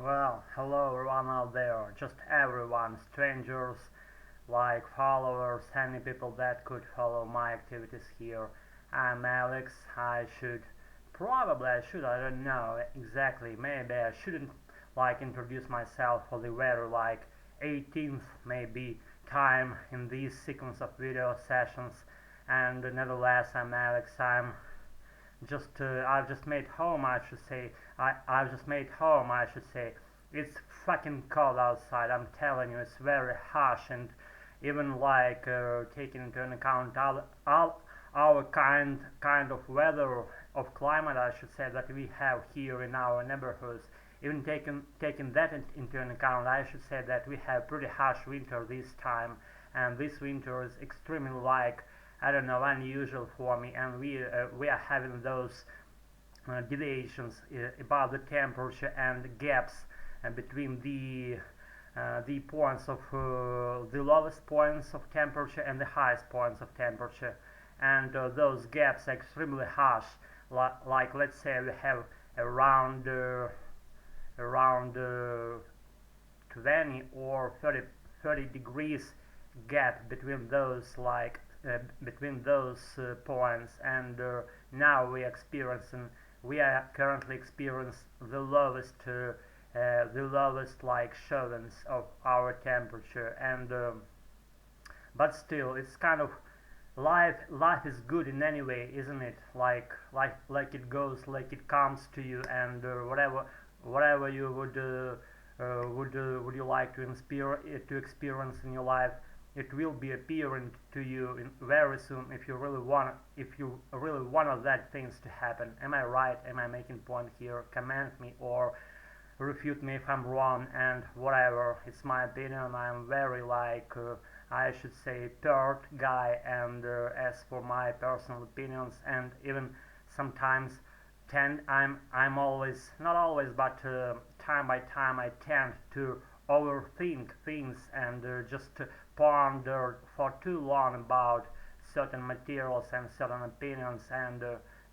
Well, hello everyone out there, just everyone, strangers, like followers, any people that could follow my activities here. I'm Alex. I don't know exactly. Maybe I shouldn't introduce myself for the very 18th maybe time in this sequence of video sessions. And nevertheless, I'm Alex. I've just made home, I should say. I've just made home, I should say. It's fucking cold outside. I'm telling you, it's very harsh, and even taking into account our kind of weather of climate, I should say, that we have here in our neighborhoods. Even taking that into account, I should say that we have pretty harsh winter this time, and this winter is extremely I don't know, unusual for me, and we are having those deviations about the temperature and gaps between the points of the lowest points of temperature and the highest points of temperature, and those gaps are extremely harsh. Like let's say we have around 20 or 30 degrees gap between those points, and now we are currently experiencing the lowest showings of our temperature, and but still it's kind of life is good in any way, isn't it? Like it goes, like it comes to you, and whatever you would you like to experience in your life, it will be appearing to you very soon if you really want that things to happen. Am I right? Am I making point here? Comment me or refute me if I'm wrong, and whatever. It's my opinion. I'm very I should say third guy, and as for my personal opinions, and even sometimes I'm always, not always, but time by time I tend to overthink things, and just ponder for too long about certain materials and certain opinions, and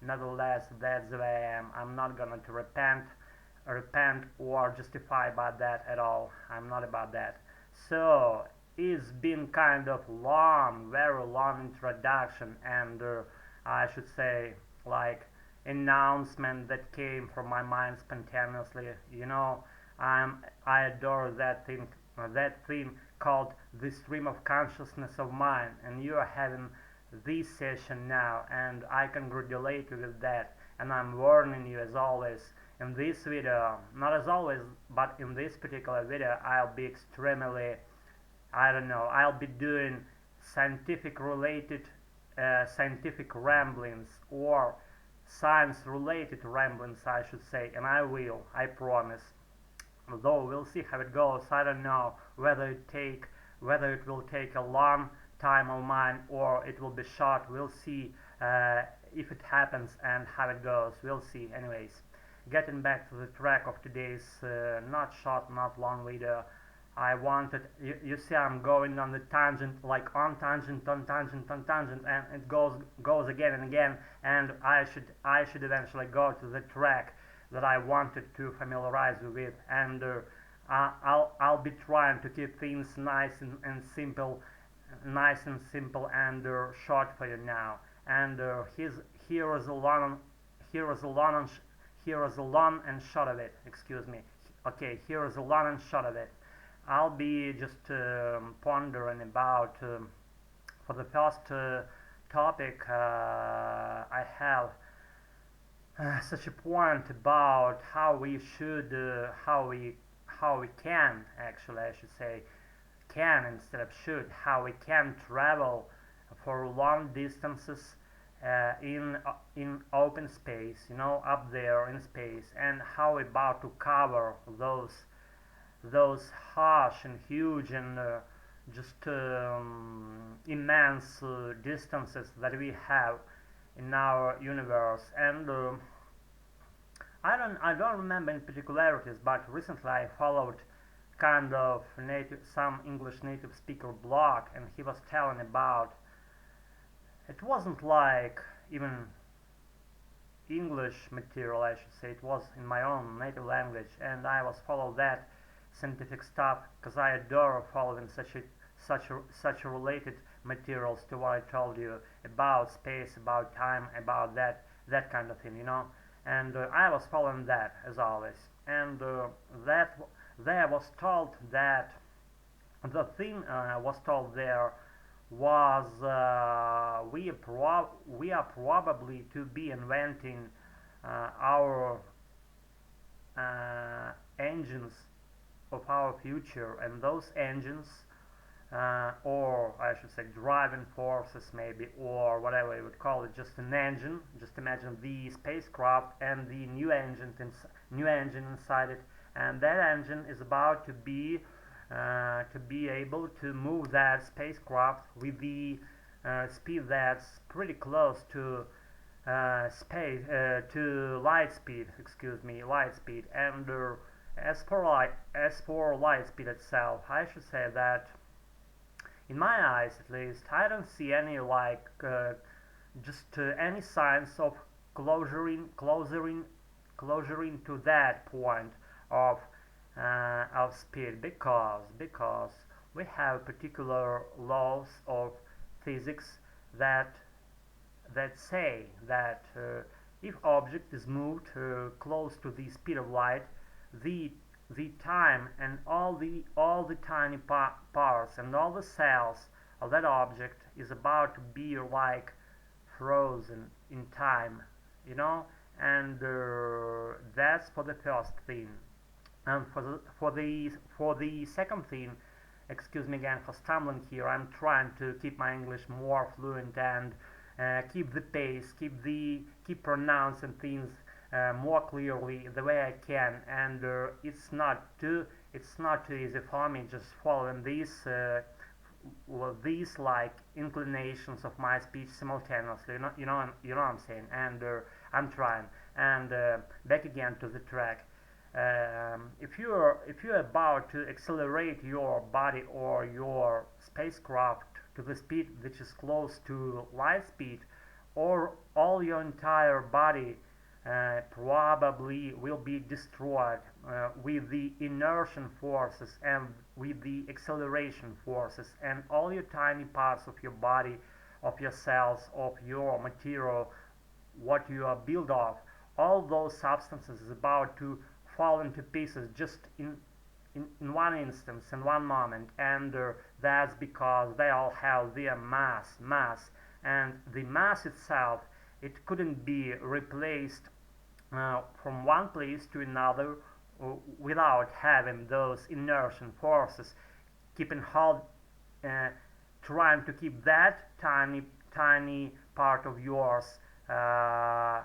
nevertheless that's the way I am. I'm not gonna to repent or justify about that at all. I'm not about that. So it's been kind of very long introduction, and I should say announcement that came from my mind spontaneously. I adore that thing called the stream of consciousness of mine, and you are having this session now, and I congratulate you with that. And I'm warning you, as always, in this video, not as always, but in this particular video, I'll be extremely, I don't know, I'll be doing scientific related scientific ramblings, or science related ramblings, I should say, and I promise. Although we'll see how it goes. I don't know whether it will take a long time of mine or it will be short. We'll see if it happens and how it goes. We'll see. Anyways, getting back to the track of today's not short, not long video. You see, I'm going on the tangent, on tangent, on tangent, on tangent, and it goes again and again, and I should eventually go to the track that I wanted to familiarize you with, and I'll be trying to keep things nice and simple, and short for you now. And here is a long and short of it. Excuse me. Okay, here is a long and short of it. I'll be just pondering about for the first topic. I have such a point about how we can, actually I should say can instead of should, how we can travel for long distances in open space, up there in space, and how we're about to cover those harsh and huge and just immense distances that we have in our universe. And I don't remember in particularities, but recently I followed kind of some English native speaker blog, and he was telling about, it wasn't even English material, I should say. It was in my own native language, and I was follow that scientific stuff because I adore following such related materials to what I told you about space, about time, about that kind of thing, you know. And I was following that as always, and that there was told that the thing was told there was we are probably to be inventing our engines of our future, and those engines or I should say driving forces maybe, or whatever you would call it, just an engine. Just imagine the spacecraft and the new engine inside it, and that engine is about to be able to move that spacecraft with the speed that's pretty close to light speed. Excuse me, light speed. And as for light speed itself, I should say that in my eyes, at least, I don't see any any signs of closuring to that point of speed, because we have particular laws of physics that say that if object is moved close to the speed of light, the time and all the tiny parts and all the cells of that object is about to be like frozen in time, you know. And that's for the first thing. And for the second thing, excuse me again for stumbling here. I'm trying to keep my English more fluent and keep the pace, keep pronouncing things more clearly the way I can, and it's not too easy for me just following these like inclinations of my speech simultaneously. You know what I'm saying, and I'm trying. And back again to the track. If you're about to accelerate your body or your spacecraft to the speed which is close to light speed, or all your entire body probably will be destroyed with the inertial forces and with the acceleration forces, and all your tiny parts of your body, of your cells, of your material, what you are built of, all those substances is about to fall into pieces just in one instance, in one moment, and that's because they all have their mass, and the mass itself, it couldn't be replaced from one place to another without having those inertial forces keeping hold, trying to keep that tiny part of yours, trying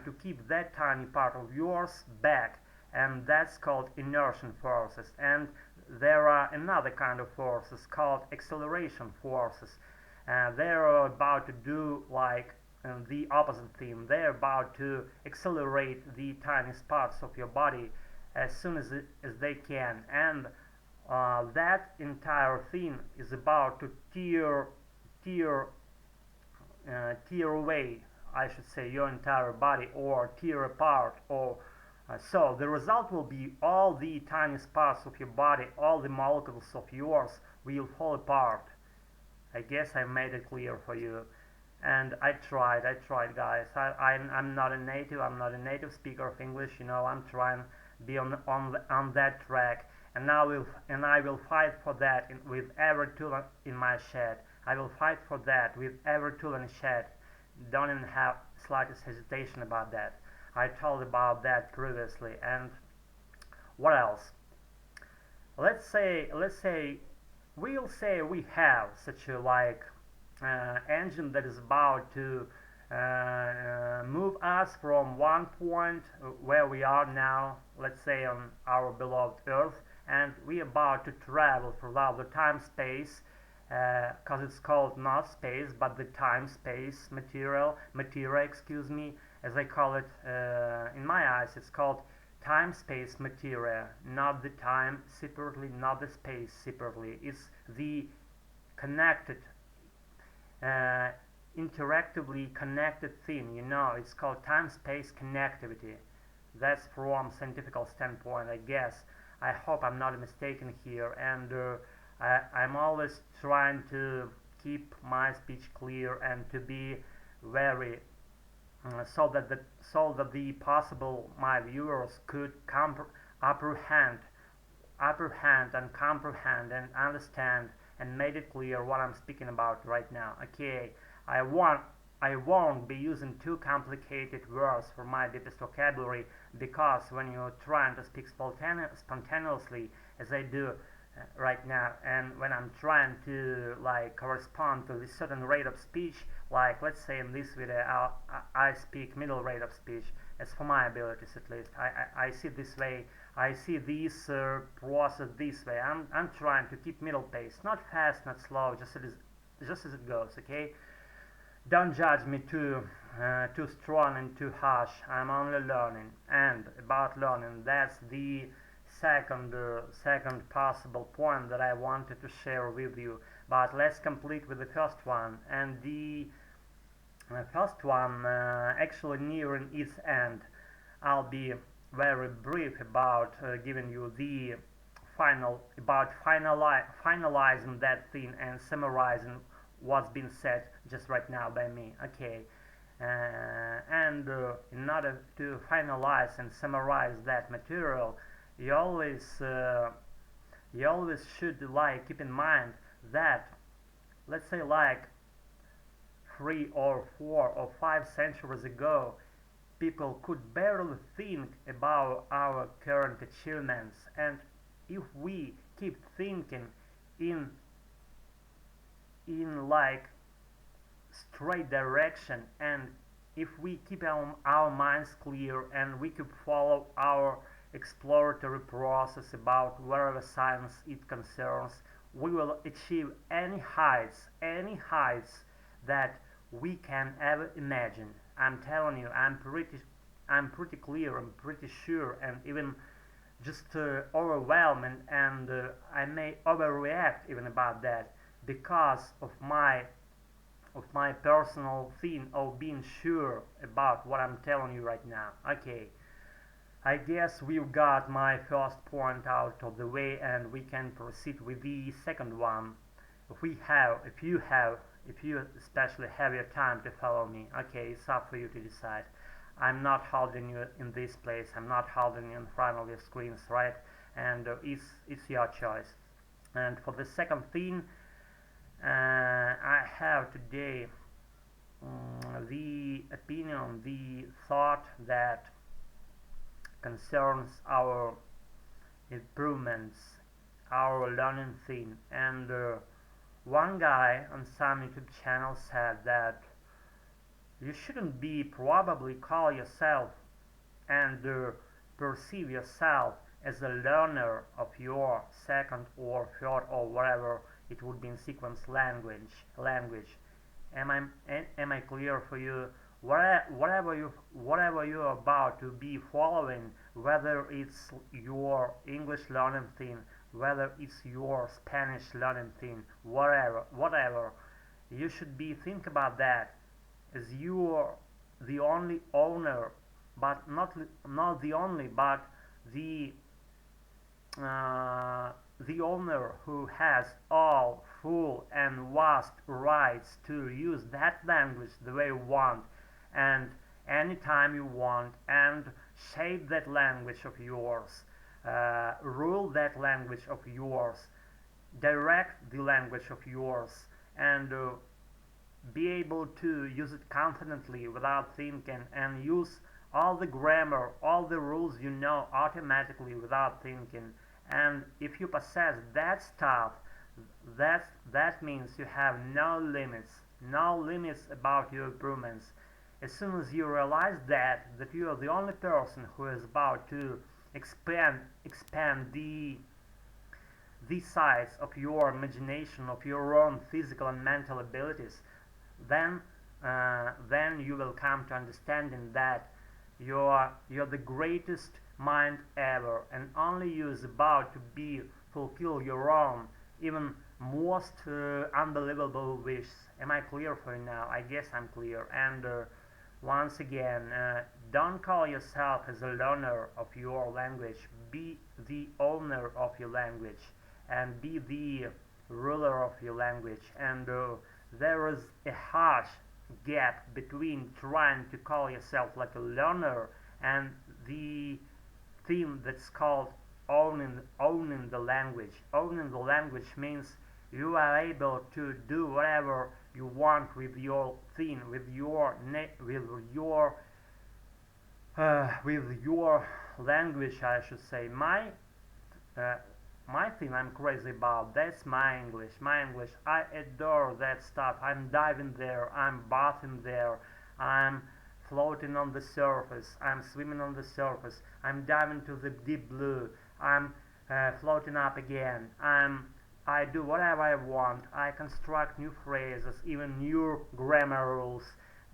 to keep that tiny part of yours back, and that's called inertial forces. And there are another kind of forces called acceleration forces. They're about to do like the opposite thing. They're about to accelerate the tiniest parts of your body as soon as they can, and that entire thing is about to tear away, I should say, your entire body, or tear apart, or so the result will be all the tiniest parts of your body, all the molecules of yours will fall apart. I guess I made it clear for you, and I tried, guys. I'm not a native speaker of English. You know, I'm trying to be on that track, and I will fight for that with every tool in my shed. I will fight for that with every tool in the shed. Don't even have slightest hesitation about that. I told about that previously. And what else? Let's say we'll say we have such a engine that is about to move us from one point where we are now, let's say on our beloved Earth, and we're about to travel throughout the time-space, because it's called not space but the time-space materia, excuse me, as I call it. In my eyes, it's called time-space materia, not the time separately, not the space separately. It's the connected interactively connected thing, you know, it's called time-space connectivity. That's from scientific standpoint, I guess. I hope I'm not mistaken here, and I'm always trying to keep my speech clear and to be very so that the possible my viewers could apprehend and comprehend and understand and made it clear what I'm speaking about right now. Okay, I won't I won't be using too complicated words for my deepest vocabulary, because when you're trying to speak spontaneously, as I do right now, and when I'm trying to like correspond to this certain rate of speech, like let's say in this video I speak middle rate of speech, as for my abilities at least. I see this way, I see this process this way. I'm trying to keep middle pace, not fast, not slow, just as it goes, okay? Don't judge me too strong and too harsh. I'm only learning. And about learning, that's the second possible point that I wanted to share with you. But let's complete with the first one. And the first one actually nearing its end. I'll be very brief about giving you the finalizing that thing and summarizing what's been said just right now by me. Okay, and in order to finalize and summarize that material, you always should like keep in mind that, let's say, like 3 or 4 or 5 centuries ago, people could barely think about our current achievements, and if we keep thinking in like straight direction, and if we keep our minds clear and we could follow our exploratory process about wherever science it concerns, we will achieve any heights that we can ever imagine. I'm telling you, I'm pretty clear, I'm pretty sure, and even just overwhelming, and I may overreact even about that, because of my personal thing of being sure about what I'm telling you right now. Okay, I guess we've got my first point out of the way, and we can proceed with the second one. If you especially have your time to follow me. Okay, it's up for you to decide. I'm not holding you in this place. I'm not holding you in front of your screens, right? And it's your choice. And for the second thing, I have today the opinion, the thought that concerns our improvements, our learning thing. And one guy on some YouTube channel said that you shouldn't be probably call yourself and perceive yourself as a learner of your second or third or whatever it would be in sequence language. Am I clear for you? Whatever you're about to be following, whether it's your English learning thing, whether it's your Spanish learning thing, whatever, you should be think about that as you're the only owner, but not the only, but the owner who has all full and vast rights to use that language the way you want, and anytime you want, and shape that language of yours, rule that language of yours, direct the language of yours, and be able to use it confidently without thinking, and use all the grammar, all the rules you know automatically without thinking. And if you possess that stuff, that means you have no limits about your improvements. As soon as you realize that you are the only person who is about to expand the size of your imagination, of your own physical and mental abilities, then you will come to understanding that you're the greatest mind ever, and only you is about to fulfill your own, even most unbelievable wishes. Am I clear for you now? I guess I'm clear. And once again, don't call yourself as a learner of your language. Be the owner of your language and be the ruler of your language. And there is a harsh gap between trying to call yourself like a learner and the theme that's called owning the language. Owning the language means you are able to do whatever you want with your theme, with your language, I should say. Uh, my thing I'm crazy about, that's my English. My English, I adore that stuff. I'm diving there, I'm bathing there, I'm floating on the surface, I'm swimming on the surface, I'm diving to the deep blue, I'm floating up again, I do whatever I want, I construct new phrases, even new grammar rules,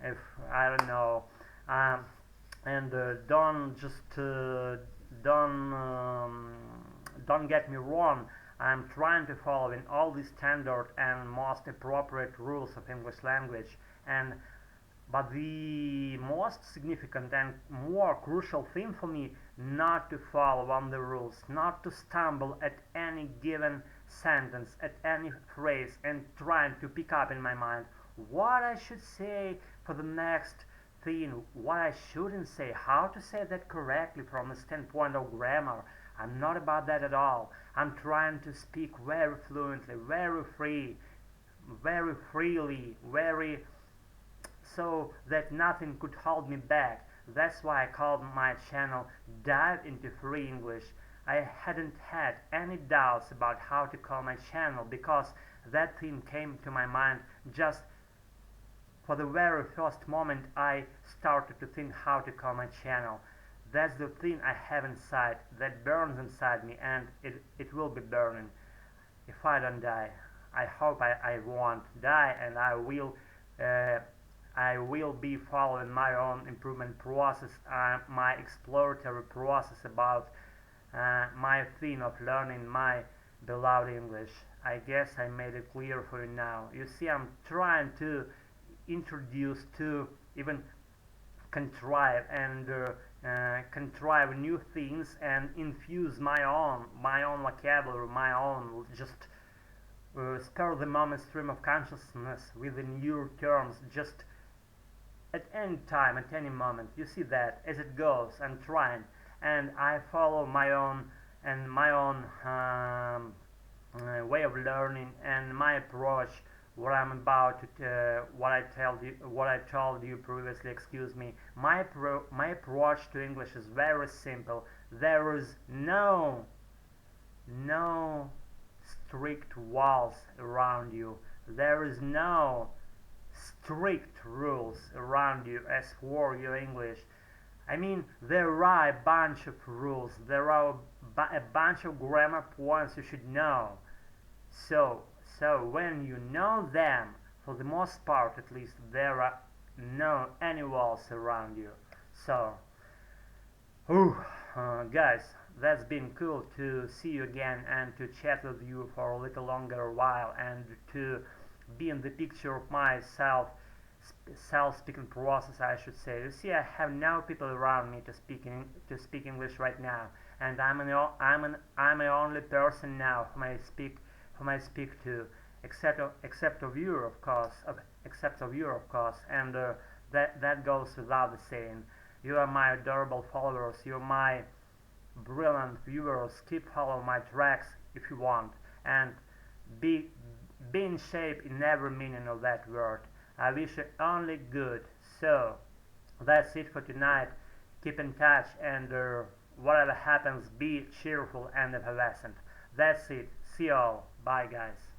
if I don't know, and don't don't get me wrong, I'm trying to follow in all the standard and most appropriate rules of English language, and but the most significant and more crucial thing for me, not to follow on the rules, not to stumble at any given sentence, at any phrase, and trying to pick up in my mind what I should say for the next thing, what I shouldn't say, how to say that correctly from the standpoint of grammar. I'm not about that at all. I'm trying to speak very fluently, very freely, very so that nothing could hold me back. That's why I called my channel Dive into Free English. I hadn't had any doubts about how to call my channel because that thing came to my mind just for the very first moment I started to think how to call my channel. That's the thing I have inside, that burns inside me, and it will be burning if I don't die. I hope I won't die, and I will be following my own improvement process, my exploratory process about my thing of learning my beloved English. I guess I made it clear for you now. You see, I'm trying to introduce, to even contrive new things and infuse my own vocabulary, my own just spur the moment stream of consciousness with the new terms, just at any time, at any moment. You see that as it goes, I'm trying, and I follow my own way of learning and my approach. What I'm about to, what I told you previously. Excuse me. My approach to English is very simple. There is no strict walls around you. There is no strict rules around you as for your English. I mean, there are a bunch of rules. There are a bunch of grammar points you should know. So when you know them, for the most part at least, there are no any walls around you. So, guys, that's been cool to see you again and to chat with you for a little longer while and to be in the picture of my self-speaking process, I should say. You see, I have no people around me to speak English right now, and I'm the only person now whom I speak to, except of you, of course, and that goes without the saying. You are my adorable followers. You're my brilliant viewers. Keep following my tracks if you want, and be in shape in every meaning of that word. I wish you only good. So that's it for tonight. Keep in touch, and whatever happens, be cheerful and effervescent. That's it. See you all. Bye, guys.